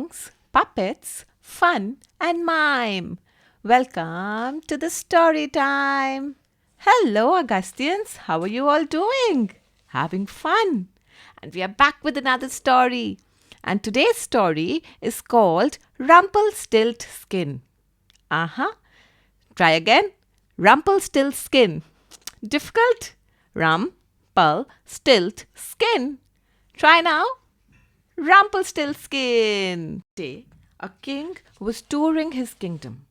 songs, puppets, fun, and mime. Welcome to the story time. Hello, Augustians. How are you all doing? Having fun. And we are back with another story. And today's story is called Rumpelstilt Skin. Try again. Rumpelstilt skin. Difficult? Rumpelstilt skin. Try now. Rumpelstiltskin. Day, a king was touring his kingdom.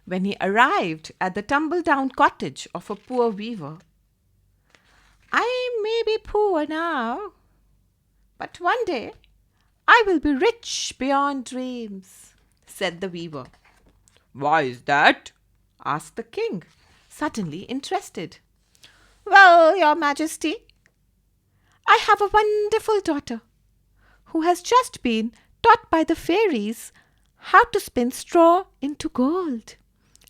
When he arrived at the tumble-down cottage of a poor weaver, "I may be poor now, but one day I will be rich beyond dreams," said the weaver. "Why is that?" asked the king, suddenly interested. "Well, your majesty, I have a wonderful daughter who has just been taught by the fairies how to spin straw into gold,"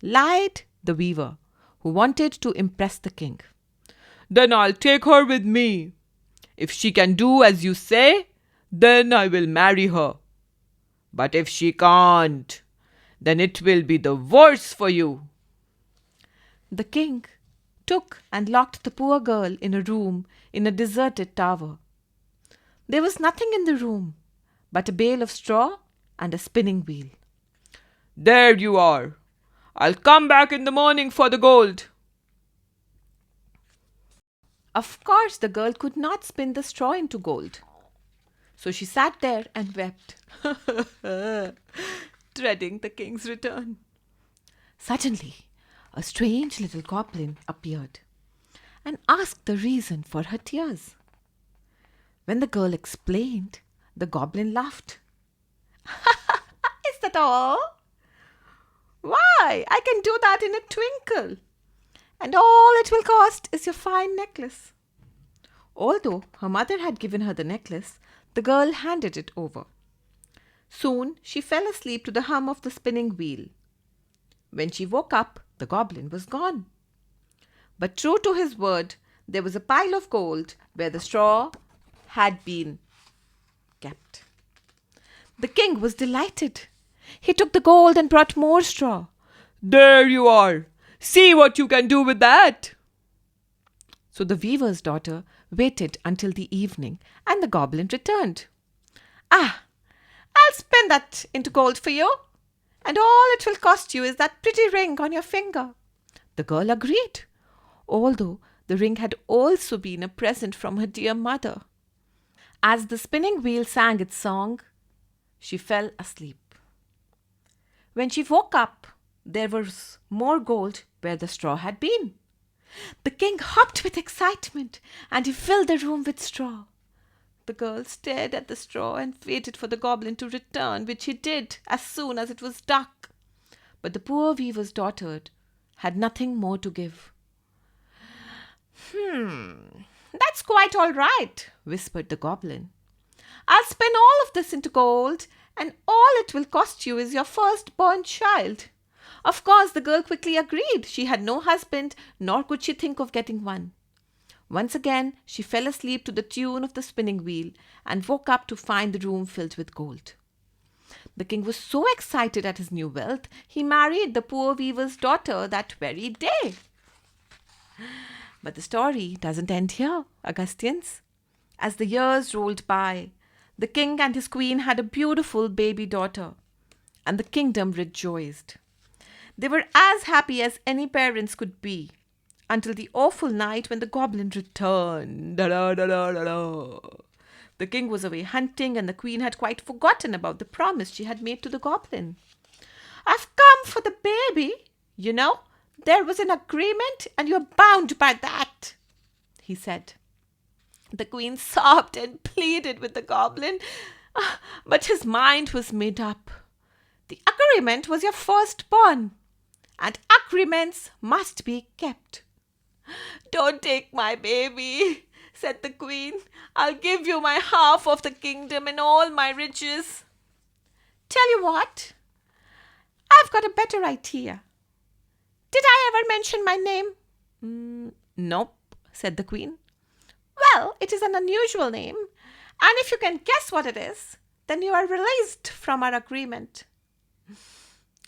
lied the weaver, who wanted to impress the king. "Then I'll take her with me. If she can do as you say, then I will marry her. But if she can't, then it will be the worse for you." The king took and locked the poor girl in a room in a deserted tower. There was nothing in the room but a bale of straw and a spinning wheel. "There you are. I'll come back in the morning for the gold." Of course, the girl could not spin the straw into gold. So she sat there and wept, dreading the king's return. Suddenly, a strange little goblin appeared and asked the reason for her tears. When the girl explained, the goblin laughed. "Is that all? Why, I can do that in a twinkle. And all it will cost is your fine necklace." Although her mother had given her the necklace, the girl handed it over. Soon she fell asleep to the hum of the spinning wheel. When she woke up, the goblin was gone. But true to his word, there was a pile of gold where the straw had been kept. The king was delighted. He took the gold and brought more straw. "There you are. See what you can do with that." So the weaver's daughter waited until the evening, and the goblin returned. "I'll spin that into gold for you, and all it will cost you is that pretty ring on your finger." The girl agreed, although the ring had also been a present from her dear mother. As the spinning wheel sang its song, she fell asleep. When she woke up, there was more gold where the straw had been. The king hopped with excitement, and he filled the room with straw. The girl stared at the straw and waited for the goblin to return, which he did as soon as it was dark. But the poor weaver's daughter had nothing more to give. "That's quite all right," whispered the goblin. "I'll spin all of this into gold, and all it will cost you is your first-born child." Of course, the girl quickly agreed. She had no husband, nor could she think of getting one. Once again, she fell asleep to the tune of the spinning wheel and woke up to find the room filled with gold. The king was so excited at his new wealth, he married the poor weaver's daughter that very day. But the story doesn't end here, Augustians. As the years rolled by, the king and his queen had a beautiful baby daughter, and the kingdom rejoiced. They were as happy as any parents could be, until the awful night when the goblin returned. Da-da-da-da-da-da. The king was away hunting, and the queen had quite forgotten about the promise she had made to the goblin. "I've come for the baby. You know, there was an agreement, and you're bound by that," he said. The queen sobbed and pleaded with the goblin, but his mind was made up. "The agreement was your firstborn, and agreements must be kept." "Don't take my baby," said the queen. "I'll give you my half of the kingdom and all my riches." "Tell you what, I've got a better idea. Did I ever mention my name?" "Nope," said the queen. "Well, it is an unusual name, and if you can guess what it is, then you are released from our agreement.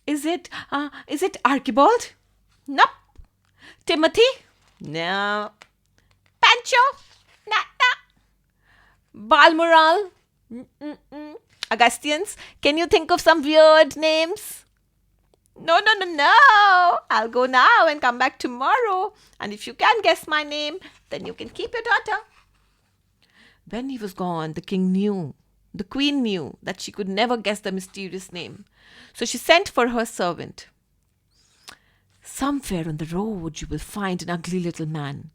Is it Archibald? Nope. Timothy? No. Pancho? Nah, nah. Balmoral? Mm-mm-mm. Augustians, can you think of some weird names? No, no, no, no. I'll go now and come back tomorrow. And if you can guess my name, then you can keep your daughter. When he was gone, the queen knew that she could never guess the mysterious name. So she sent for her servant. Somewhere on the road you will find an ugly little man.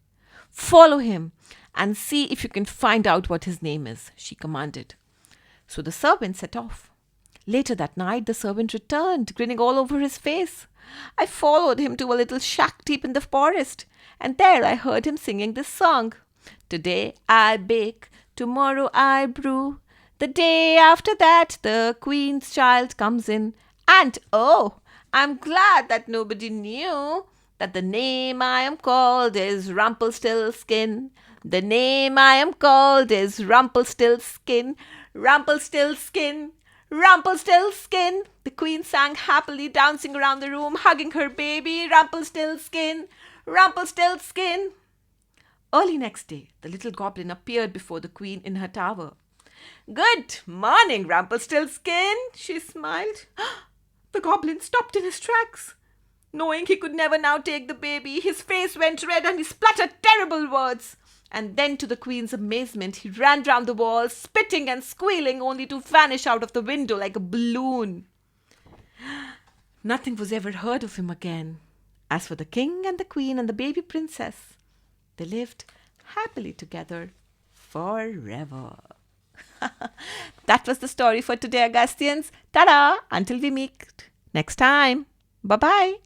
Follow him and see if you can find out what his name is, she commanded. So the servant set off. Later that night, the servant returned, grinning all over his face. I followed him to a little shack deep in the forest, and there I heard him singing this song. Today I bake, tomorrow I brew. The day after that, the queen's child comes in. And oh, I'm glad that nobody knew that the name I am called is Rumpelstiltskin. The name I am called is Rumpelstiltskin. Rumpelstiltskin. Rumpelstiltskin. The queen sang happily, dancing around the room, hugging her baby. Rumpelstiltskin. Rumpelstiltskin. Early next day, the little goblin appeared before the queen in her tower. Good morning, Rumpelstiltskin, she smiled. The goblin stopped in his tracks. Knowing he could never now take the baby, his face went red and he spluttered terrible words. And then, to the queen's amazement, he ran round the walls, spitting and squealing, only to vanish out of the window like a balloon. Nothing was ever heard of him again. As for the king and the queen and the baby princess, they lived happily together forever. That was the story for today, Augustians. Ta-da! Until we meet next time. Bye-bye.